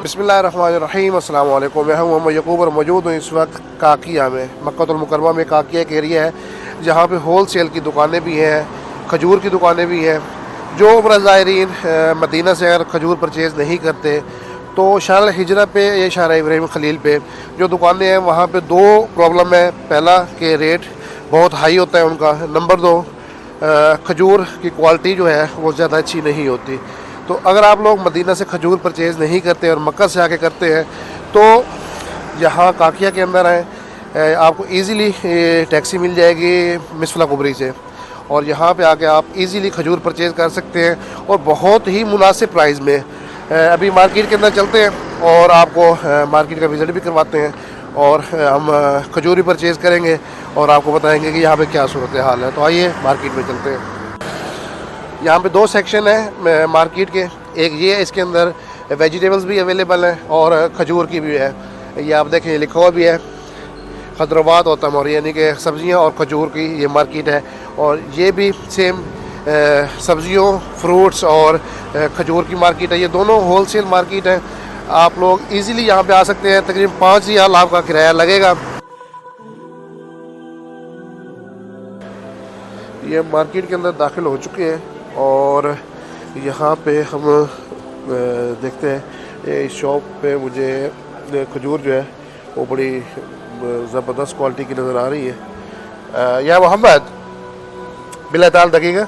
बिस्मिल्लाहिर्रहमानिर्रहीम अस्सलाम वालेकुम। मैं हूं मोहम्मद यकूब और मौजूद हूं इस वक्त काकिया में। मक्कातुल मुकर्रमा में काकिया एक एरिया है जहां पे होल सेल की दुकानें भी हैं, खजूर की दुकानें भी हैं। जो उम्रा ज़ायरीन मदीना से अगर खजूर परचेज़ नहीं करते तो शार हिजरा पे या शार इब्राहिम खलील पे जो दुकानें हैं वहाँ पे दो प्रॉब्लम है। पहला कि रेट बहुत हाई होता है उनका, नंबर दो खजूर की क्वालिटी जो है वो ज़्यादा अच्छी नहीं होती। तो अगर आप लोग मदीना से खजूर परचेज़ नहीं करते और मक्का से आके करते हैं तो यहाँ काकिया के अंदर है, आपको इजीली टैक्सी मिल जाएगी मिसफला कुबरी से और यहाँ पे आके आप इजीली खजूर परचेज़ कर सकते हैं और बहुत ही मुनासिब प्राइस में। अभी मार्केट के अंदर चलते हैं और आपको मार्केट का विज़िट भी करवाते हैं और हम खजूर भी परचेज़ करेंगे और आपको बताएंगे कि यहाँ पे क्या सूरत हाल है। तो आइए मार्केट में चलते हैं। यहाँ पे दो सेक्शन है मार्केट के, एक ये है, इसके अंदर वेजिटेबल्स भी अवेलेबल हैं और खजूर की भी है। ये आप देखें लिखा हुआ भी है खदरवात और तमर, यानी कि सब्ज़ियाँ और खजूर की ये मार्केट है। और ये भी सेम सब्ज़ियों, फ्रूट्स और खजूर की मार्केट है। ये दोनों होल सेल मार्केट है। आप लोग इजीली यहाँ पे आ सकते हैं। तकरीबन 5 रियाल आपका किराया लगेगा। ये मार्केट के अंदर दाखिल हो चुके हैं और यहाँ पे हम देखते हैं इस शॉप पे मुझे खजूर जो है वो बड़ी ज़बरदस्त क्वालिटी की नज़र आ रही है। या मोहम्मद बिला ताल दकीका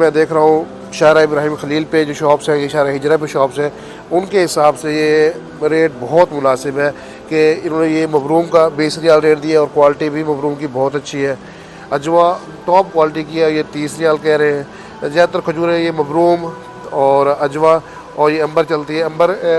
मैं देख रहा हूँ शारा इब्राहिम खलील पे जो शॉप्स हैं, ये शारा हिजरा पे शॉप्स हैं, उनके हिसाब से ये रेट बहुत मुनासिब है कि इन्होंने ये मबरूम का 20 रियाल रेट दिया और क्वालिटी भी मबरूम की बहुत अच्छी है। अजवा टॉप क्वालिटी की है, ये 30 रियाल कह रहे हैं। ज़्यादातर खजूरें ये मबरूम और अजवा और ये अंबर चलती है। अंबर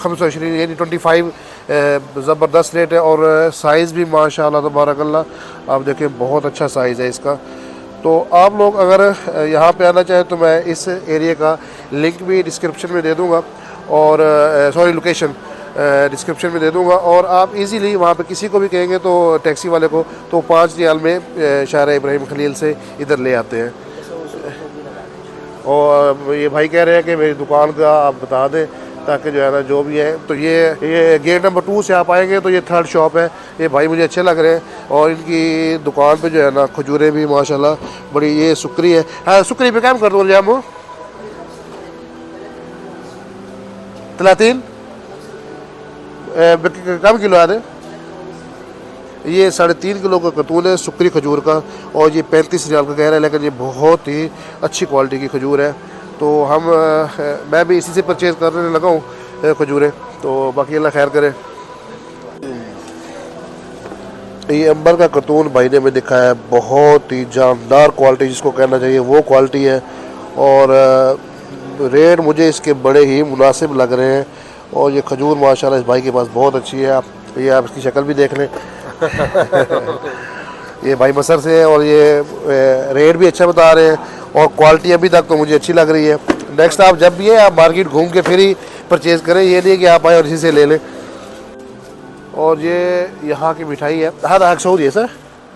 25. 25 यानी 25 ज़बरदस्त रेट है और साइज़ भी माशाल्लाह तबारकल्लाह आप देखें बहुत अच्छा साइज़ है इसका। तो आप लोग अगर यहाँ पे आना चाहें तो मैं इस एरिया का लिंक भी डिस्क्रिप्शन में दे दूँगा और सॉरी लोकेशन डिस्क्रिप्शन में दे दूँगा और आप इजीली वहाँ पे किसी को भी कहेंगे तो टैक्सी वाले को तो 5 रियाल में शारा इब्राहिम खलील से इधर ले आते हैं। और ये भाई कह रहे हैं कि मेरी दुकान का आप बता दें ताकि जो है ना जो भी है। तो ये गेट नंबर 2 से आप आएंगे तो ये 3rd शॉप है। ये भाई मुझे अच्छे लग रहे हैं और इनकी दुकान पे जो है ना खजूरें भी माशाल्लाह बड़ी, ये सुकरी है। हाँ सुकरी पे काम कर दो जामो 30 कम किलो आ रहे। ये 3.5 किलो का करतून है सुकरी खजूर का और ये 35 रियाल का कह रहा है, लेकिन ये बहुत ही अच्छी क्वालिटी की खजूर है। तो मैं भी इसी से परचेज़ करने लगा हूँ खजूरें। तो बाकी अल्लाह खैर करे। ये अंबर का करतून भाई ने में दिखाया है, बहुत ही जानदार क्वालिटी जिसको कहना चाहिए वो क्वालिटी है और रेट मुझे इसके बड़े ही मुनासिब लग रहे हैं। और ये खजूर माशाल्लाह इस भाई के पास बहुत अच्छी है। आप इसकी शक्ल भी देख लें। ये भाई मसर से है और ये रेट भी अच्छा बता रहे हैं और क्वालिटी अभी तक तो मुझे अच्छी लग रही है। नेक्स्ट आप जब भी है आप मार्केट घूम के फिर ही परचेज़ करें, ये नहीं कि आप आए और इसी से ले लें। और ये यहाँ की मिठाई है। हाँ सऊदी है सर?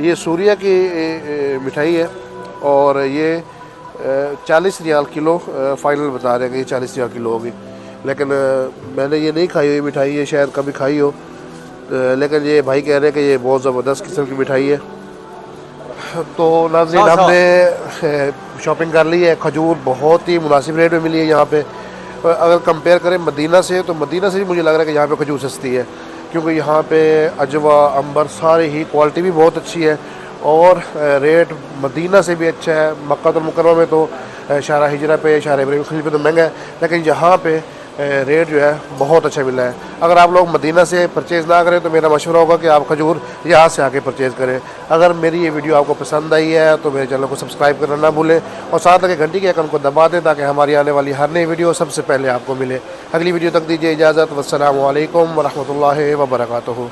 ये सूरिया की मिठाई है और ये 40 रियाल किलो फाइनल बता रहे हैं कि ये 40 रियाल किलो होगी। लेकिन मैंने ये नहीं खाई हुई मिठाई, ये शायद कभी खाई हो, लेकिन ये भाई कह रहे हैं कि ये बहुत ज़बरदस्त किस्म की मिठाई है। तो नाज़रीन हमने शॉपिंग कर ली है। खजूर बहुत ही मुनासिब रेट में मिली है यहाँ पे। अगर कंपेयर करें मदीना से तो मदीना से भी मुझे लग रहा है कि यहाँ पे खजूर सस्ती है क्योंकि यहाँ पे अजवा, अंबर सारे ही क्वालिटी भी बहुत अच्छी है और रेट मदीना से भी अच्छा है। मक्कातुल मुकर्रमा में तो शारा हिजरा पे, शारा इब्राहिम खलील पे तो महंगा है, लेकिन यहाँ पे रेट जो है बहुत अच्छा मिला है। अगर आप लोग मदीना से परचेज़ ना करें तो मेरा मशवरा होगा कि आप खजूर यहाँ से आके परचेज़ करें। अगर मेरी ये वीडियो आपको पसंद आई है तो मेरे चैनल को सब्सक्राइब करना ना भूलें और साथ लगे घंटी के आइकन को दबा दें ताकि हमारी आने वाली हर नई वीडियो सबसे पहले आपको मिले। अगली वीडियो तक दीजिए इजाज़त। वस्सलामु अलैकुम वरहमतुल्लाहि वबरकातुहू।